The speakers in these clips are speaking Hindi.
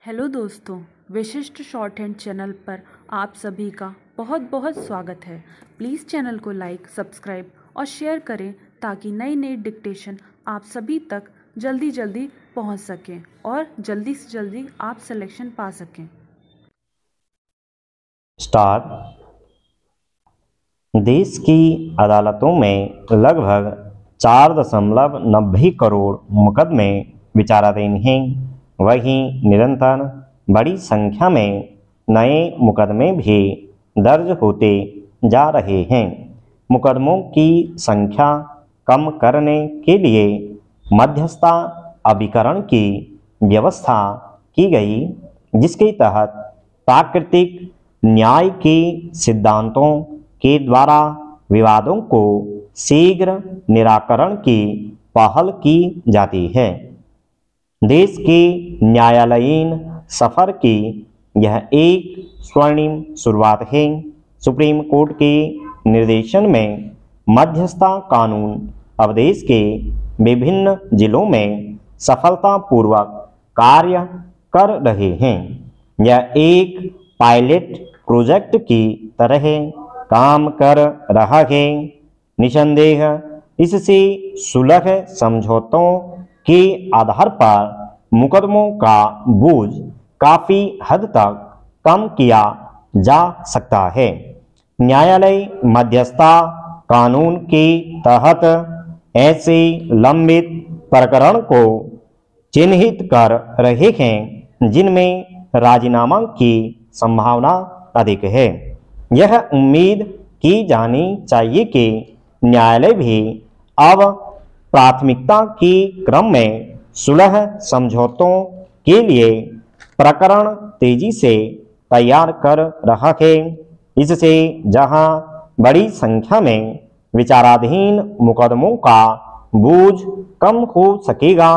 हेलो दोस्तों, विशिष्ट शॉर्ट हैंड चैनल पर आप सभी का बहुत बहुत स्वागत है। प्लीज़ चैनल को लाइक, सब्सक्राइब और शेयर करें ताकि नई नई डिक्टेशन आप सभी तक जल्दी जल्दी पहुंच सकें और जल्दी से जल्दी आप सिलेक्शन पा सकें। स्टार्ट। देश की अदालतों में लगभग 4.90 करोड़ मुकदमे विचाराधीन हैं। वहीं निरंतर बड़ी संख्या में नए मुकदमे भी दर्ज होते जा रहे हैं। मुकदमों की संख्या कम करने के लिए मध्यस्थता अभिकरण की व्यवस्था की गई, जिसके तहत प्राकृतिक न्याय के सिद्धांतों के द्वारा विवादों को शीघ्र निराकरण की पहल की जाती है। देश के न्यायालयीन सफर की यह एक स्वर्णिम शुरुआत है। सुप्रीम कोर्ट के निर्देशन में मध्यस्थता कानून अब देश के विभिन्न जिलों में सफलतापूर्वक कार्य कर रहे हैं। यह एक पायलट प्रोजेक्ट की तरह काम कर रहा है। निसंदेह इससे सुलह समझौतों के आधार पर मुकदमों का बोझ काफी हद तक कम किया जा सकता है। न्यायालय मध्यस्थता कानून के तहत ऐसे लंबित प्रकरण को चिन्हित कर रहे हैं जिनमें राजीनामा की संभावना अधिक है। यह उम्मीद की जानी चाहिए कि न्यायालय भी अब प्राथमिकता के क्रम में सुलह समझौतों के लिए प्रकरण तेजी से तैयार कर रहा है। इससे जहां बड़ी संख्या में विचाराधीन मुकदमों का बोझ कम हो सकेगा,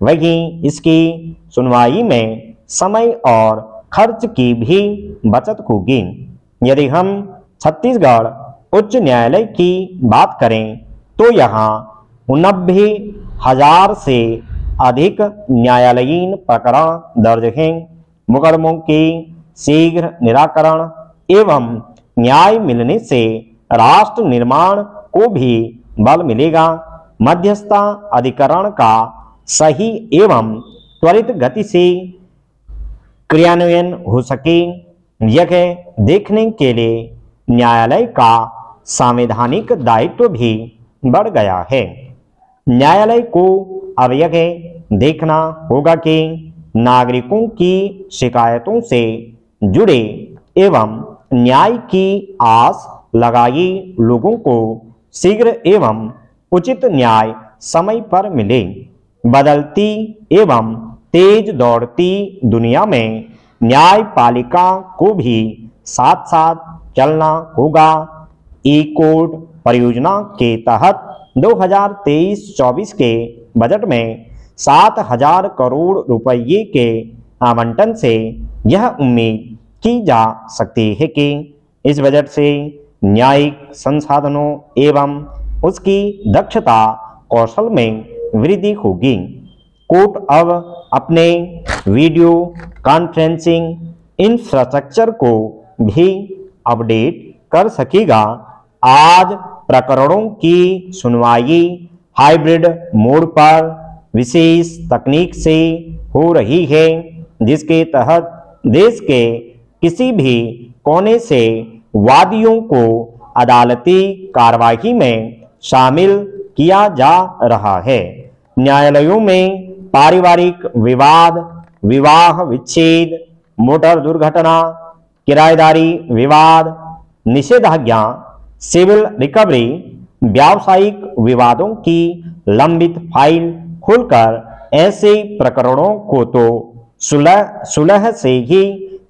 वहीं इसकी सुनवाई में समय और खर्च की भी बचत होगी। यदि हम छत्तीसगढ़ उच्च न्यायालय की बात करें तो यहाँ 89,000 से अधिक न्यायालयीन प्रकरण दर्ज हैं। मुकदमों के शीघ्र निराकरण एवं न्याय मिलने से राष्ट्र निर्माण को भी बल मिलेगा। मध्यस्थता अधिकरण का सही एवं त्वरित गति से क्रियान्वयन हो सके, यह देखने के लिए न्यायालय का संवैधानिक दायित्व भी बढ़ गया है। न्यायालय को अब यह देखना होगा कि नागरिकों की शिकायतों से जुड़े एवं न्याय की आस लगाए लोगों को शीघ्र एवं उचित न्याय समय पर मिले। बदलती एवं तेज दौड़ती दुनिया में न्यायपालिका को भी साथ साथ चलना होगा। ई कोर्ट परियोजना के तहत 2023-24 के बजट में 7,000 करोड़ रुपये के आवंटन से यह उम्मीद की जा सकती है कि इस बजट से न्यायिक संसाधनों एवं उसकी दक्षता कौशल में वृद्धि होगी। कोर्ट अब अपने वीडियो कॉन्फ्रेंसिंग इंफ्रास्ट्रक्चर को भी अपडेट कर सकेगा। आज प्रकरणों की सुनवाई हाइब्रिड मोड पर विशेष तकनीक से हो रही है, जिसके तहत देश के किसी भी कोने से वादियों को अदालती कार्यवाही में शामिल किया जा रहा है। न्यायालयों में पारिवारिक विवाद, विवाह विच्छेद, मोटर दुर्घटना, किराएदारी विवाद, निषेधाज्ञा, सिविल रिकवरी, व्यावसायिक विवादों की लंबित फाइल खुलकर ऐसे प्रकरणों को तो सुलह से ही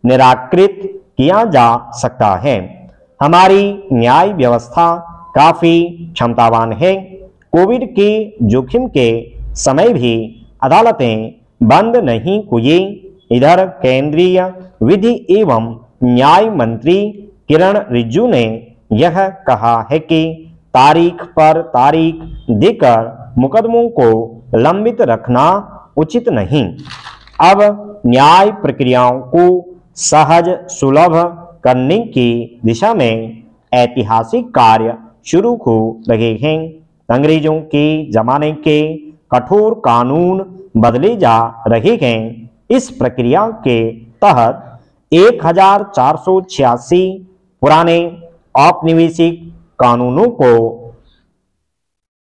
निराकृत किया जा सकता है। हमारी न्याय व्यवस्था काफी क्षमतावान है। कोविड के जोखिम के समय भी अदालतें बंद नहीं हुई। इधर केंद्रीय विधि एवं न्याय मंत्री किरण रिजिजू ने यह कहा है कि तारीख पर तारीख देकर मुकदमों को लंबित रखना उचित नहीं। अब न्याय प्रक्रियाओं को सहज सुलभ करने की दिशा में ऐतिहासिक कार्य शुरू हो रहे हैं। अंग्रेजों के जमाने के कठोर कानून बदले जा रहे हैं। इस प्रक्रिया के तहत 1486 पुराने औपनिवेशिक कानूनों को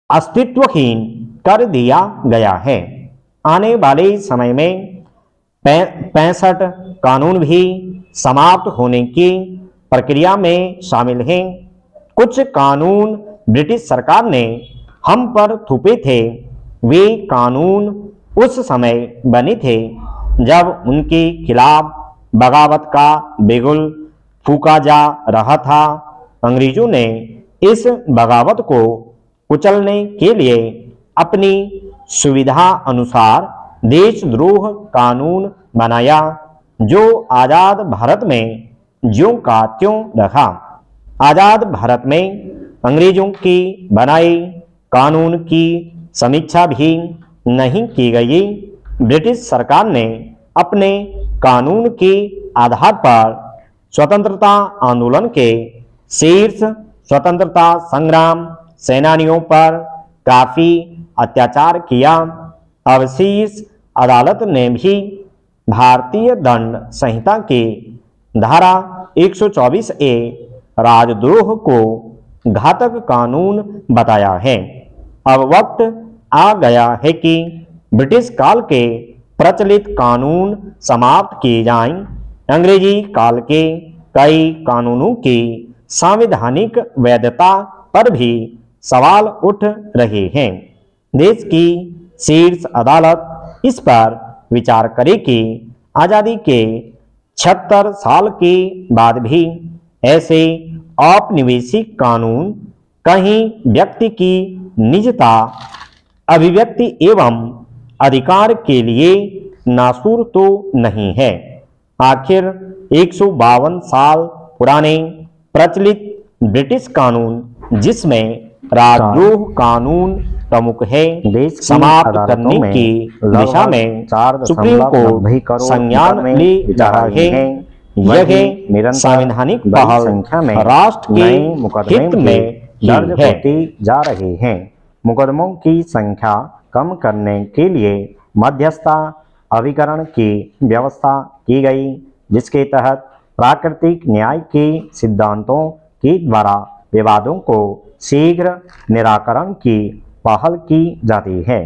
अस्तित्वहीन कर दिया गया है। आने वाले समय में 65 कानून भी समाप्त होने की प्रक्रिया में शामिल हैं। कुछ कानून ब्रिटिश सरकार ने हम पर थोपे थे। वे कानून उस समय बने थे जब उनके खिलाफ बगावत का बिगुल फूंका जा रहा था। अंग्रेजों ने इस बगावत को कुचलने के लिए अपनी सुविधा अनुसार देशद्रोह कानून बनाया, जो आज़ाद भारत में ज्यों का त्यों रखा। आज़ाद भारत में अंग्रेजों की बनाए कानून की समीक्षा भी नहीं की गई। ब्रिटिश सरकार ने अपने कानून के आधार पर स्वतंत्रता आंदोलन के शीर्ष स्वतंत्रता संग्राम सेनानियों पर काफी अत्याचार किया। अब शीर्ष अदालत ने भी भारतीय दंड संहिता की धारा 124A राजद्रोह को घातक कानून बताया है। अब वक्त आ गया है कि ब्रिटिश काल के प्रचलित कानून समाप्त किए जाएं। अंग्रेजी काल के कई कानूनों की संवैधानिक वैधता पर भी सवाल उठ रहे हैं। देश की शीर्ष अदालत इस पर विचार करे कि आज़ादी के 76 साल के बाद भी ऐसे औपनिवेशिक कानून कहीं व्यक्ति की निजता, अभिव्यक्ति एवं अधिकार के लिए नासूर तो नहीं है। आखिर 152 साल पुराने प्रचलित ब्रिटिश कानून, जिसमें राजद्रोह कानून प्रमुख है, देश समाप्त करने की दिशा में सुप्रीम कोर्ट संज्ञान ले रहा है। यह संवैधानिक पहल संख्या में राष्ट्र के हित में दर्ज होती जा रही है। मुकदमों की संख्या कम करने के लिए मध्यस्थता अभिकरण की व्यवस्था की गई, जिसके तहत प्राकृतिक न्याय के सिद्धांतों के द्वारा विवादों को शीघ्र निराकरण की पहल की जाती है।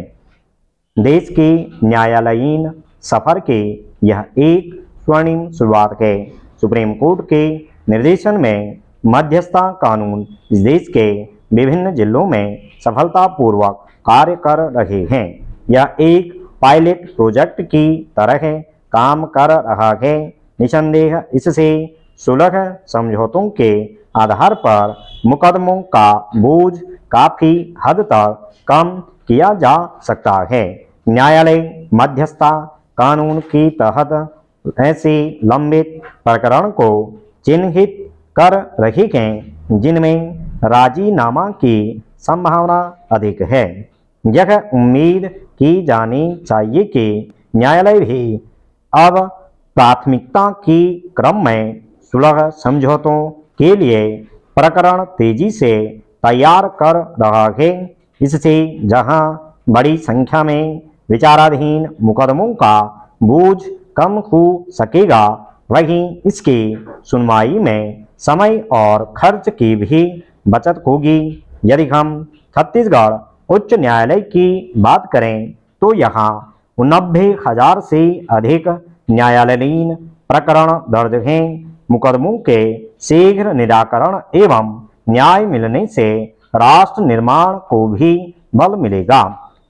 देश के न्यायालयीन सफर के यह एक स्वर्णिम शुरुआत है। सुप्रीम कोर्ट के निर्देशन में मध्यस्थता कानून इस देश के विभिन्न जिलों में सफलतापूर्वक कार्य कर रहे हैं। यह एक पायलट प्रोजेक्ट की तरह काम कर रहा है। निसंदेह इससे सुलह समझौतों के आधार पर मुकदमों का बोझ काफी हद तक कम किया जा सकता है। न्यायालय मध्यस्थता कानून के तहत ऐसे लंबित प्रकरण को चिन्हित कर रहे हैं जिनमें राजीनामा की संभावना अधिक है। यह उम्मीद की जानी चाहिए कि न्यायालय भी अब प्राथमिकता के क्रम में सुलह समझौतों के लिए प्रकरण तेजी से तैयार कर रहा है। इससे जहां बड़ी संख्या में विचाराधीन मुकदमों का बोझ कम हो सकेगा, वहीं इसकी सुनवाई में समय और खर्च की भी बचत होगी। यदि हम छत्तीसगढ़ उच्च न्यायालय की बात करें तो यहाँ 90,000 से अधिक न्यायालयीन प्रकरण दर्ज हैं। मुकदमों के शीघ्र निराकरण एवं न्याय मिलने से राष्ट्र निर्माण को भी बल मिलेगा।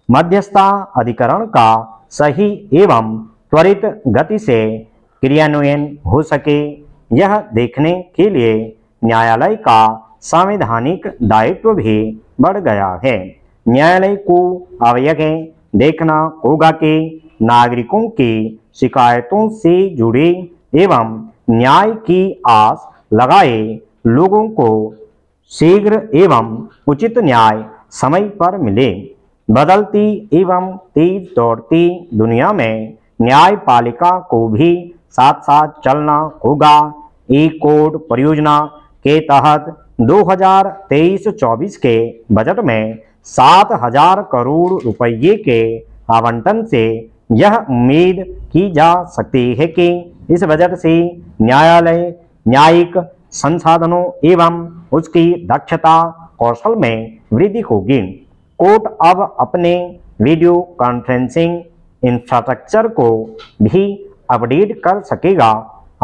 मध्यस्थता अधिकरण का सही एवं त्वरित गति से क्रियान्वयन हो सके, यह देखने के लिए न्यायालय का संवैधानिक दायित्व भी बढ़ गया है। न्यायालय को अब यह देखना होगा कि नागरिकों की शिकायतों से जुड़े एवं न्याय की आस लगाए लोगों को शीघ्र एवं उचित न्याय समय पर मिले। बदलती एवं तेज दौड़ती दुनिया में न्यायपालिका को भी साथ साथ चलना होगा। ई कोड परियोजना के तहत 2023-24 के बजट में 7,000 करोड़ रुपये के आवंटन से यह उम्मीद की जा सकती है कि इस बजट से न्यायिक संसाधनों एवं उसकी दक्षता कौशल में वृद्धि होगी। कोर्ट अब अपने वीडियो कॉन्फ्रेंसिंग इंफ्रास्ट्रक्चर को भी अपडेट कर सकेगा।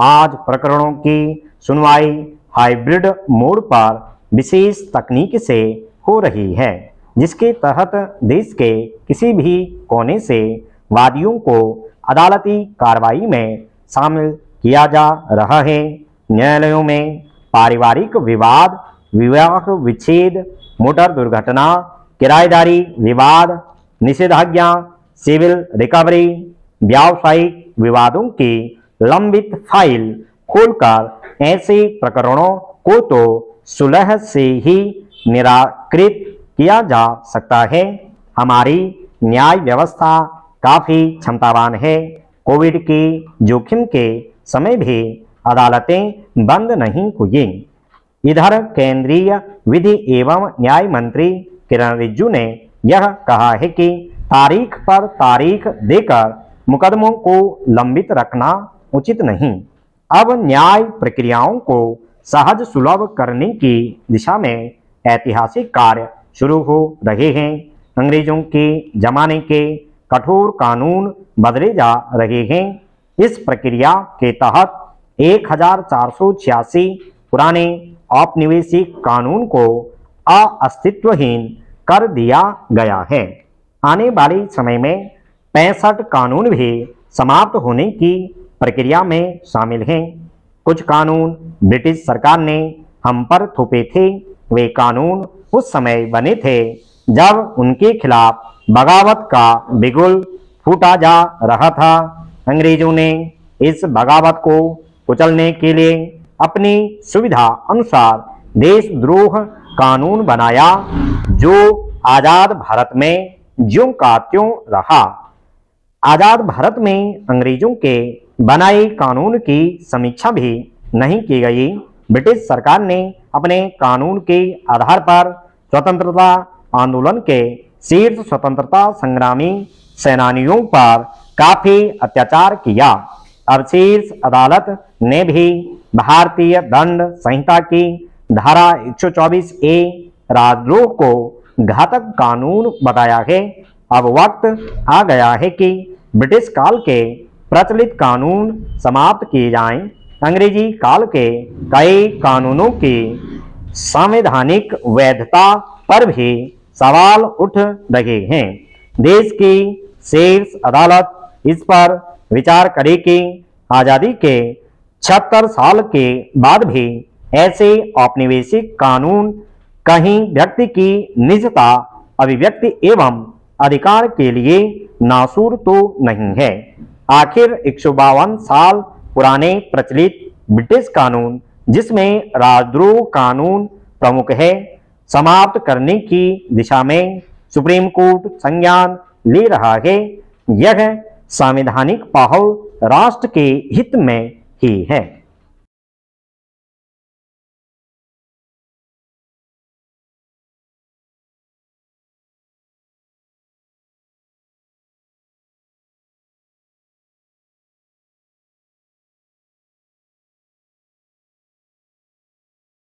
आज प्रकरणों की सुनवाई हाइब्रिड मोड पर विशेष तकनीक से हो रही है, जिसके तहत देश के किसी भी कोने से वादियों को अदालती कार्रवाई में शामिल किया जा रहा है। न्यायालयों में पारिवारिक विवाद, विवाह विच्छेद, मोटर दुर्घटना, किराएदारी विवाद, निषेधाज्ञा, सिविल रिकवरी, व्यावसायिक विवादों की लंबित फाइल खोलकर ऐसे प्रकरणों को तो सुलह से ही निराकृत किया जा सकता है। हमारी न्याय व्यवस्था काफी क्षमतावान है। कोविड के जोखिम के समय भी अदालतें बंद नहीं हुई। इधर केंद्रीय विधि एवं न्याय मंत्री किरण रिजिजू ने यह कहा है कि तारीख पर तारीख देकर मुकदमों को लंबित रखना उचित नहीं। अब न्याय प्रक्रियाओं को सहज सुलभ करने की दिशा में ऐतिहासिक कार्य शुरू हो रहे हैं। अंग्रेजों के जमाने के कठोर कानून बदले जा रहे हैं। इस प्रक्रिया के तहत 1486 पुराने औपनिवेशिक कानून को अस्तित्वहीन कर दिया गया है। आने वाले समय में 65 कानून भी समाप्त होने की प्रक्रिया में शामिल हैं। कुछ कानून ब्रिटिश सरकार ने हम पर थोपे थे। वे कानून उस समय बने थे जब उनके खिलाफ बगावत का बिगुल फूटा जा रहा था। अंग्रेजों ने इस बगावत को कुचलने के लिए अपनी सुविधा अनुसार देशद्रोह कानून बनाया, जो आजाद भारत में ज्यों का त्यों रहा। आजाद भारत में अंग्रेजों के बनाए कानून की समीक्षा भी नहीं की गई। ब्रिटिश सरकार ने अपने कानून के आधार पर स्वतंत्रता आंदोलन के शीर्ष स्वतंत्रता संग्रामी सेनानियों पर काफी अत्याचार किया। अब शीर्ष अदालत ने भी भारतीय दंड संहिता की धारा 124A राजद्रोह को घातक कानून बताया है। अब वक्त आ गया है कि ब्रिटिश काल के प्रचलित कानून समाप्त किए जाएं। अंग्रेजी काल के कई कानूनों की संवैधानिक वैधता पर भी सवाल उठ रहे हैं। देश की शीर्ष अदालत इस पर विचार करे कि आजादी के 76 साल के बाद भी ऐसे औपनिवेशिक कानून कहीं व्यक्ति की निजता, अभिव्यक्ति एवं अधिकार के लिए नासूर तो नहीं है। आखिर 152 साल पुराने प्रचलित ब्रिटिश कानून, जिसमें राजद्रोह कानून प्रमुख है, समाप्त करने की दिशा में सुप्रीम कोर्ट संज्ञान ले रहा है। यह संवैधानिक पहल राष्ट्र के हित में ही है।